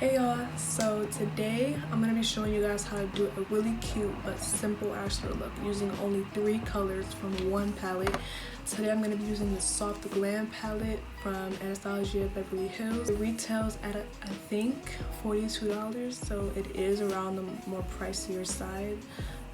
Hey y'all, so today I'm going to be showing you guys how to do a really cute but simple eyeshadow look using only 3 colors from one palette. Today I'm going to be using the Soft Glam palette from Anastasia Beverly Hills. It retails at I think $42, so it is around the more pricier side.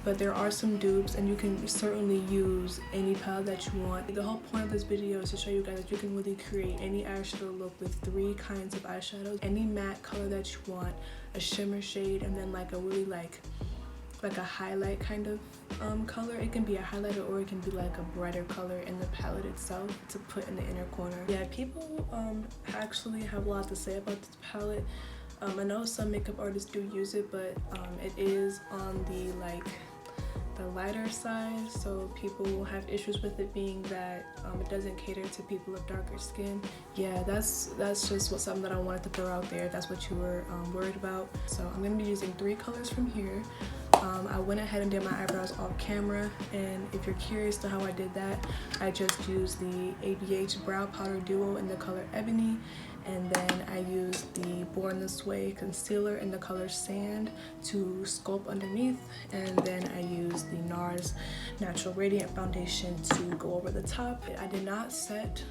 But there are some dupes and you can certainly use any palette that you want. The whole point of this video is to show you guys that you can really create any eyeshadow look with 3 kinds of eyeshadows. Any matte color that you want, a shimmer shade, and then like a really like a highlight kind of color. It can be a highlighter or it can be like a brighter color in the palette itself to put in the inner corner. Yeah, people actually have a lot to say about this palette. I know some makeup artists do use it, but it is on the lighter side, so people will have issues with it being that it doesn't cater to people of darker skin. Yeah, that's just something that I wanted to throw out there if that's what you were worried about. So I'm going to be using 3 colors from here. I went ahead and did my eyebrows off camera, and if you're curious to how I did that, I just used the ABH Brow Powder Duo in the color Ebony, and then I used the Born This Way concealer in the color Sand to sculpt underneath, and then I used the Nars Natural Radiant Foundation to go over the top. I did not set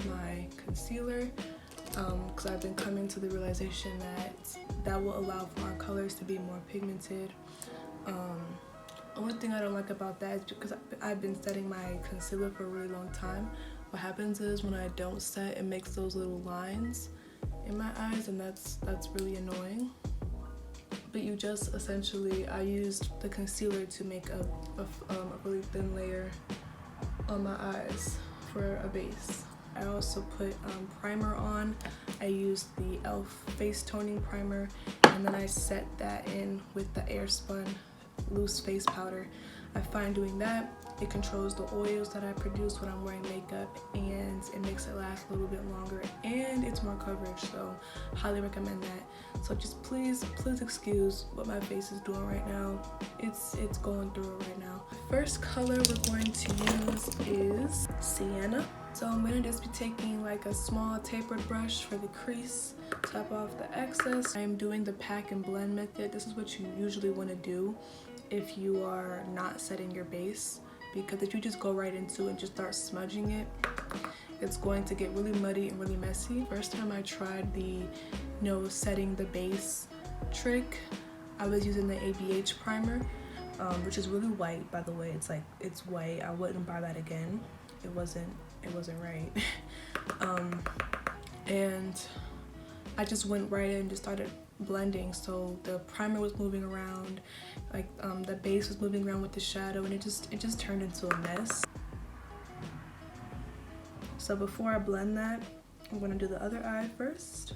my concealer because I've been coming to the realization that will allow for our colors to be more pigmented. Only thing I don't like about that is because I've been setting my concealer for a really long time. What happens is when I don't set, it makes those little lines in my eyes, and that's really annoying. But you just essentially, I used the concealer to make a really thin layer on my eyes for a base. I also put primer on. I used the e.l.f. face toning primer, and then I set that in with the Airspun loose face powder. I find doing that, it controls the oils that I produce when I'm wearing makeup, and it makes it last a little bit longer, and it's more coverage, so highly recommend that. So just please excuse what my face is doing right now. It's going through it right now. The first color we're going to use is Sienna. So I'm going to just be taking like a small tapered brush for the crease, tap off the excess. I'm doing the pack and blend method. This is what you usually want to do if you are not setting your base, because if you just go right into it and just start smudging it, it's going to get really muddy and really messy. First time I tried the setting the base trick, I was using the ABH primer, which is really white, by the way. It's white. I wouldn't buy that again. It wasn't right. And I just went right in and just started blending, so the primer was moving around, like the base was moving around with the shadow, and it just turned into a mess. So before I blend that, I'm going to do the other eye first.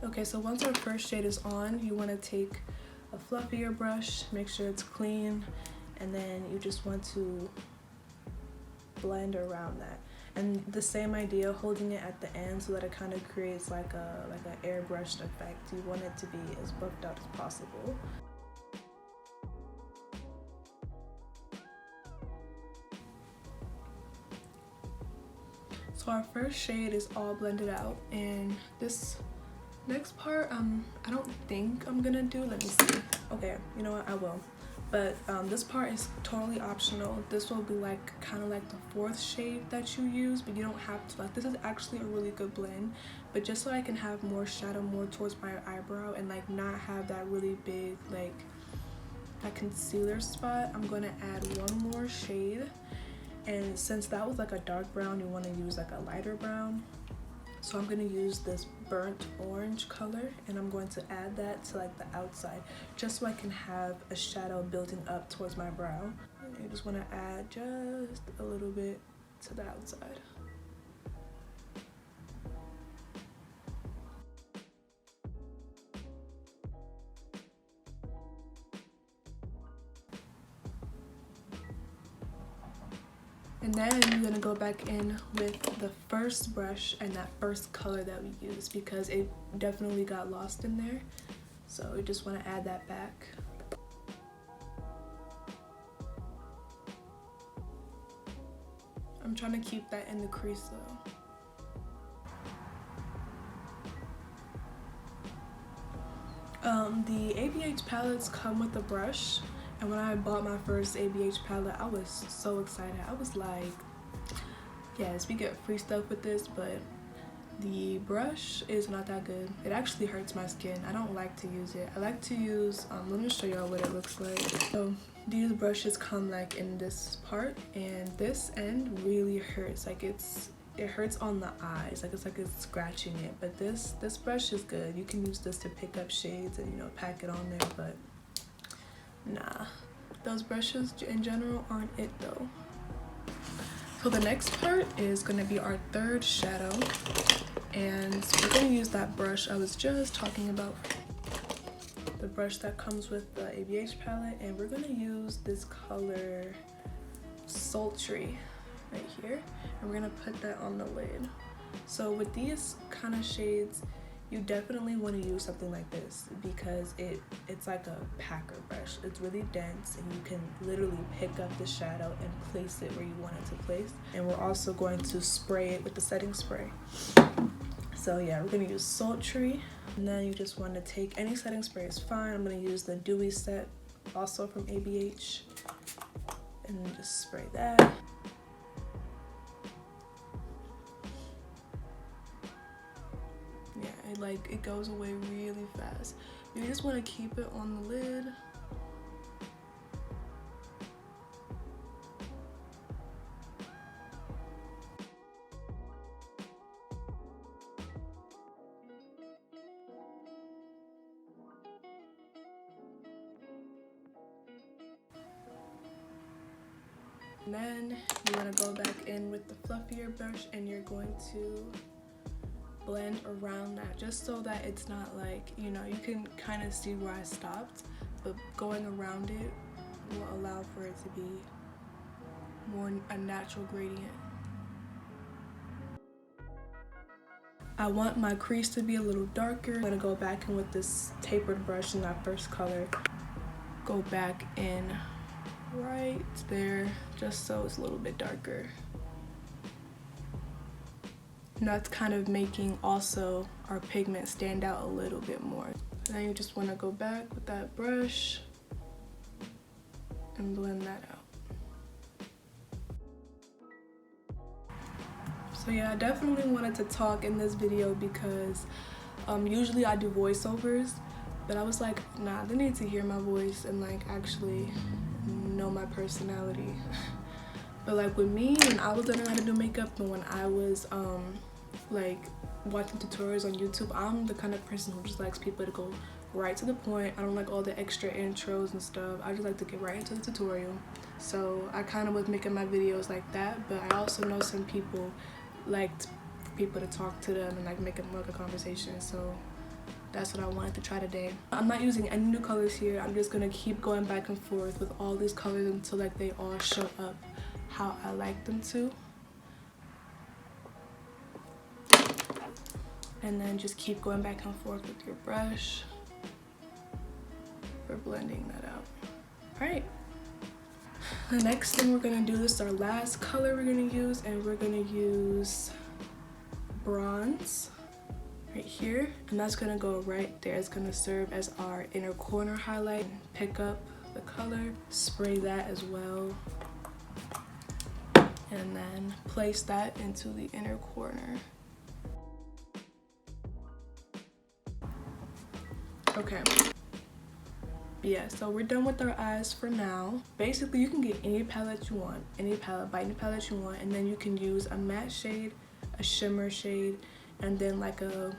Okay, so once our first shade is on, you want to take a fluffier brush, make sure it's clean, and then you just want to blend around that. And the same idea, holding it at the end so that it kind of creates like an airbrushed effect. You want it to be as buffed out as possible. So our first shade is all blended out, and this next part, I don't think I'm gonna do. Let me see. Okay, you know what? I will. But this part is totally optional. This will be like kind of like the 4th shade that you use, but you don't have to. Like, this is actually a really good blend, but just so I can have more shadow more towards my eyebrow and like not have that really big like that concealer spot, I'm gonna add 1 more shade. And since that was like a dark brown, you want to use like a lighter brown. So I'm going to use this burnt orange color, and I'm going to add that to like the outside, just so I can have a shadow building up towards my brow. And you just want to add just a little bit to the outside. And then you're gonna go back in with the first brush and that first color that we used, because it definitely got lost in there. So you just wanna add that back. I'm trying to keep that in the crease though. The ABH palettes come with a brush, and when I bought my first ABH palette, I was so excited. I was like, yes, we get free stuff with this, but the brush is not that good. It actually hurts my skin. I don't like to use it. I like to use, let me show y'all what it looks like. So these brushes come like in this part, and this end really hurts. Like it hurts on the eyes, like it's scratching it. But this brush is good. You can use this to pick up shades and, you know, pack it on there, but nah, those brushes in general aren't it though. So the next part is going to be our third shadow, and we're going to use that brush I was just talking about, the brush that comes with the ABH palette, and we're going to use this color Sultry right here, and we're going to put that on the lid. So with these kind of shades, you definitely want to use something like this because it's like a packer brush. It's really dense, and you can literally pick up the shadow and place it where you want it to place. And we're also going to spray it with the setting spray. So yeah, we're going to use Sultry, and then you just want to take any setting spray is fine. I'm going to use the Dewy Set, also from ABH, and just spray that. It goes away really fast. You just want to keep it on the lid. And then you want to go back in with the fluffier brush, and you're going to blend around that just so that it's not like, you know, you can kind of see where I stopped, but going around it will allow for it to be more a natural gradient. I want my crease to be a little darker. I'm gonna go back in with this tapered brush in that first color, go back in right there just so it's a little bit darker. And that's kind of making also our pigment stand out a little bit more. Now you just want to go back with that brush and blend that out. So yeah, I definitely wanted to talk in this video because usually I do voiceovers, but I was like, nah, they need to hear my voice and like actually know my personality. But like with me, when I was learning how to do makeup and when I was like watching tutorials on YouTube, I'm the kind of person who just likes people to go right to the point. I don't like all the extra intros and stuff. I just like to get right into the tutorial. So I kind of was making my videos like that, but I also know some people liked people to talk to them and like make it more like a conversation. So that's what I wanted to try today. I'm not using any new colors here. I'm just gonna keep going back and forth with all these colors until like they all show up how I like them to. And then just keep going back and forth with your brush for blending that out. All right. The next thing we're gonna do, this is our last color we're gonna use, and we're gonna use bronze right here, and that's gonna go right there. It's gonna serve as our inner corner highlight. Pick up the color, spray that as well, and then place that into the inner corner. Okay. Yeah, so we're done with our eyes for now. Basically, you can get any palette you want, any palette you want, and then you can use a matte shade, a shimmer shade, and then like a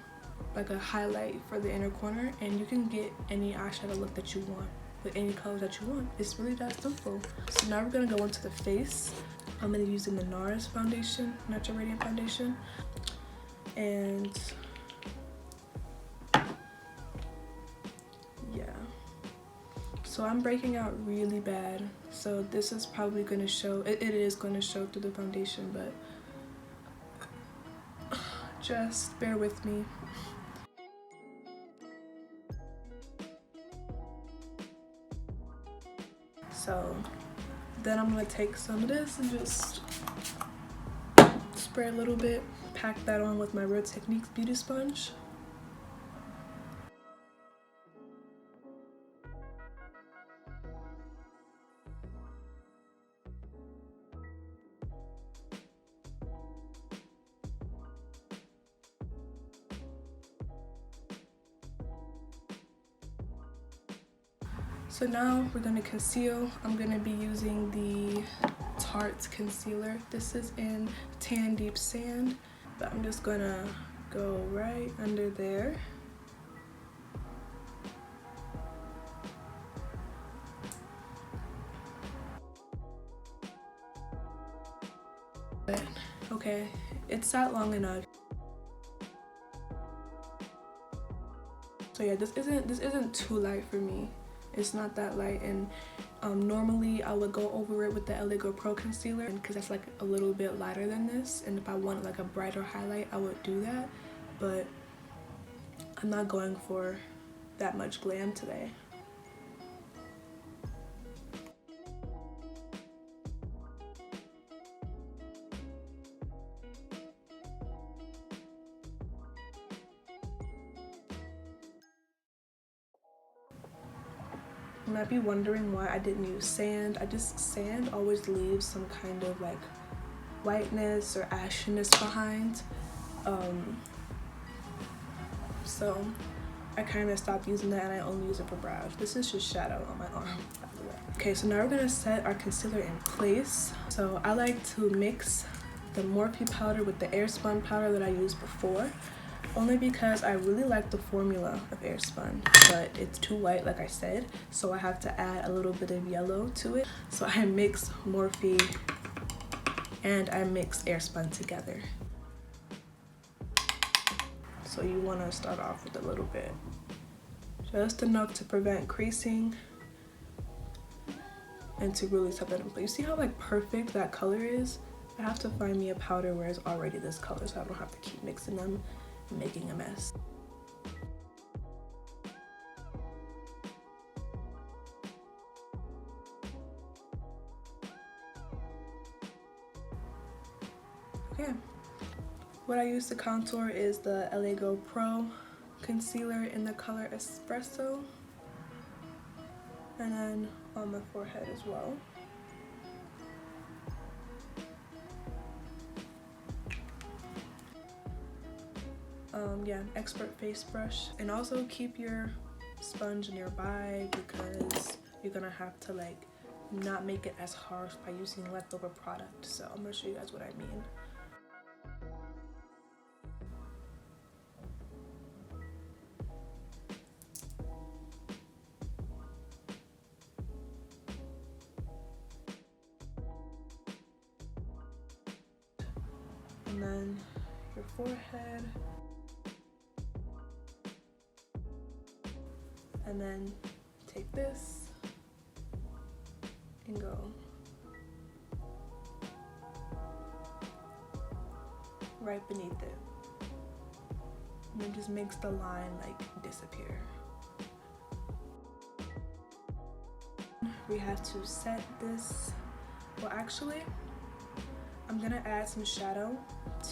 highlight for the inner corner, and you can get any eyeshadow look that you want with any color that you want. It's really that simple. So now we're gonna go into the face. I'm gonna be using the Nars foundation, Natural Radiant Foundation, and yeah. So I'm breaking out really bad, so this is probably going to show, it is going to show through the foundation, but just bear with me. So then I'm going to take some of this and just spray a little bit, pack that on with my Real Techniques beauty sponge. So now we're gonna conceal. I'm gonna be using the Tarte concealer. This is in Tan Deep Sand, but I'm just gonna go right under there. Okay, it's sat long enough. So yeah, this isn't too light for me. It's not that light, and normally I would go over it with the LA Girl Pro concealer because that's like a little bit lighter than this, and if I wanted like a brighter highlight I would do that, but I'm not going for that much glam today. You might be wondering why I didn't use sand. Sand always leaves some kind of like whiteness or ashiness behind. So I kind of stopped using that and I only use it for brows. This is just shadow on my arm. Okay, so now we're gonna set our concealer in place. So I like to mix the Morphe powder with the Airspun powder that I used before, only because I really like the formula of Airspun, but it's too white like I said, so I have to add a little bit of yellow to it. So I mix Morphe and I mix Airspun together. So you want to start off with a little bit, just enough to prevent creasing and to really set that in place. You see how like perfect that color is? I have to find me a powder where it's already this color so I don't have to keep mixing them and making a mess. Okay, what I use to contour is the LA Girl Pro concealer in the color Espresso, and then on the forehead as well. Yeah, expert face brush, and also keep your sponge nearby because you're gonna have to like not make it as harsh by using leftover product. So I'm gonna show you guys what I mean. And then your forehead, and then take this and go right beneath it, and it just makes the line like disappear. We have to set this. Well, actually I'm gonna add some shadow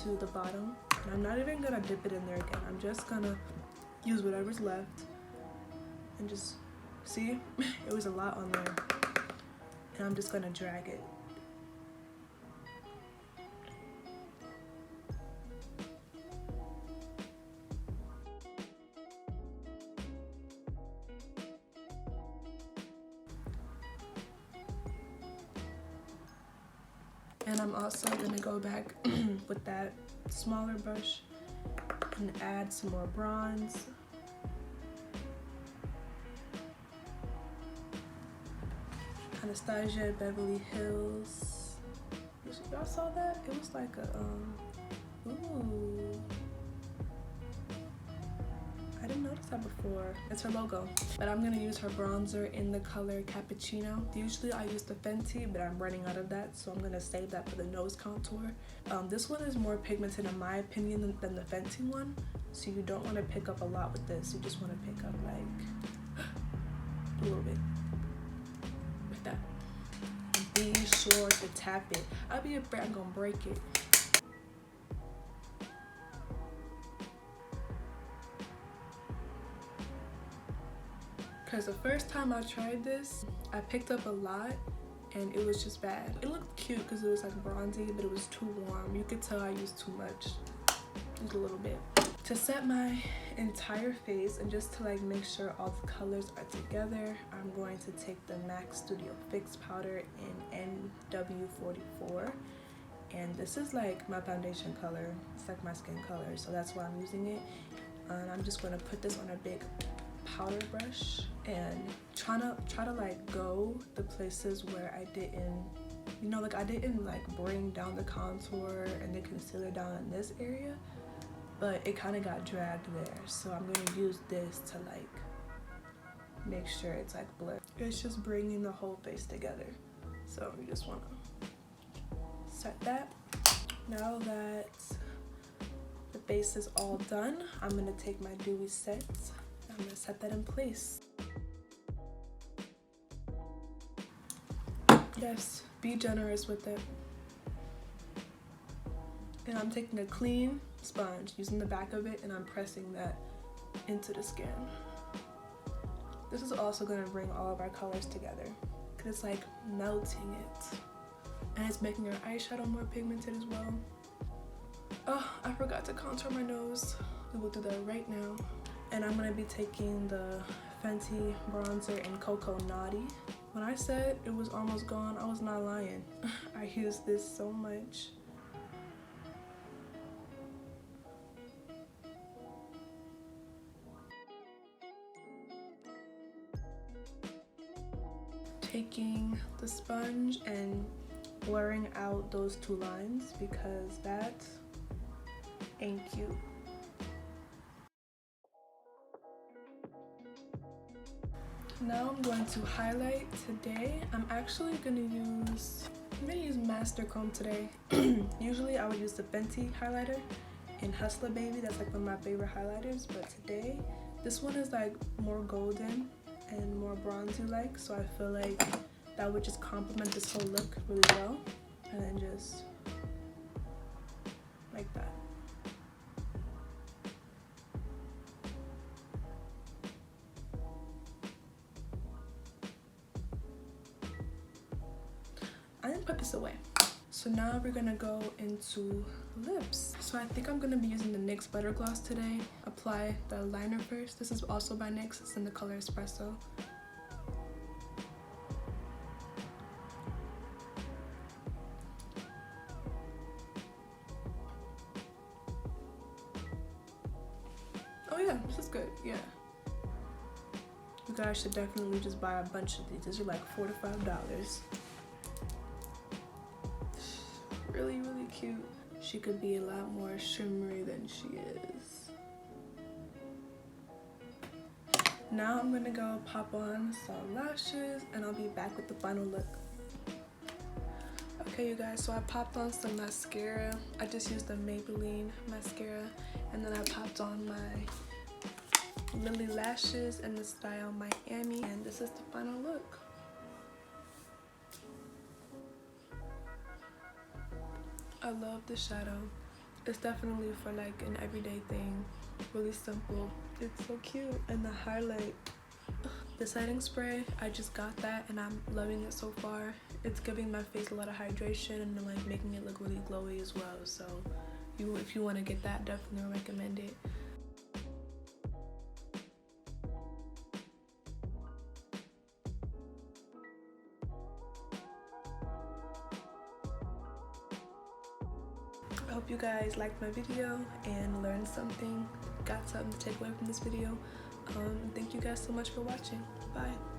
to the bottom, and I'm not even gonna dip it in there again. I'm just gonna use whatever's left and just see, it was a lot on there, and I'm just gonna drag it. And I'm also gonna go back with that smaller brush and add some more bronze. Anastasia Beverly Hills. Y'all saw that? It was like a ooh. I didn't notice that before. It's her logo. But I'm gonna use her bronzer in the color Cappuccino. Usually I use the Fenty, but I'm running out of that, so I'm gonna save that for the nose contour. This one is more pigmented in my opinion than the Fenty one, so you don't want to pick up a lot with this. You just want to pick up like a little bit, like that. And be sure to tap it. I'll be afraid I'm gonna break it. because the first time I tried this, I picked up a lot and it was just bad. It looked cute because it was like bronzy, but it was too warm. You could tell I used too much, just a little bit. To set my entire face and just to like make sure all the colors are together, I'm going to take the MAC Studio Fix powder in NW44. And this is like my foundation color. It's like my skin color, so that's why I'm using it. And I'm just going to put this on a big powder brush and try to like go the places where I didn't, you know, like I didn't like bring down the contour and the concealer down in this area, but it kind of got dragged there. So I'm going to use this to like make sure it's like blurred. It's just bringing the whole face together. So you just want to set that. Now that the base is all done, I'm going to take my dewy set. I'm going to set that in place. Yes, be generous with it. And I'm taking a clean sponge, using the back of it, and I'm pressing that into the skin. This is also going to bring all of our colors together because it's like melting it. And it's making our eyeshadow more pigmented as well. Oh, I forgot to contour my nose. We will do that right now. And I'm going to be taking the Fenty bronzer in Coco Naughty. When I said it was almost gone, I was not lying. I use this so much. Taking the sponge and blurring out those two lines because that ain't cute. Now I'm going to highlight today. I'm actually gonna use Master Chrome today. Usually I would use the Fenty highlighter in Hustler Baby. That's like one of my favorite highlighters, but today this one is like more golden and more bronzy like, so I feel like that would just complement this whole look really well. And then just like that. I didn't put this away. So now we're gonna go into lips. So I think I'm gonna be using the NYX Butter Gloss today. Apply the liner first. This is also by NYX. It's in the color Espresso. Oh yeah, this is good, yeah. You guys should definitely just buy a bunch of these. These are like $4 to $5. Really, really cute. She could be a lot more shimmery than she is. Now I'm gonna go pop on some lashes and I'll be back with the final look. Okay you guys, so I popped on some mascara. I just used the Maybelline mascara and then I popped on my Lily lashes in the style Miami, and this is the final look. I love the shadow. It's definitely for like an everyday thing. Really simple. It's so cute. And the highlight. The setting spray, I just got that and I'm loving it so far. It's giving my face a lot of hydration and like making it look really glowy as well. So if you want to get that, definitely recommend it. I hope you guys liked my video and learned something, got something to take away from this video. Thank you guys so much for watching. Bye.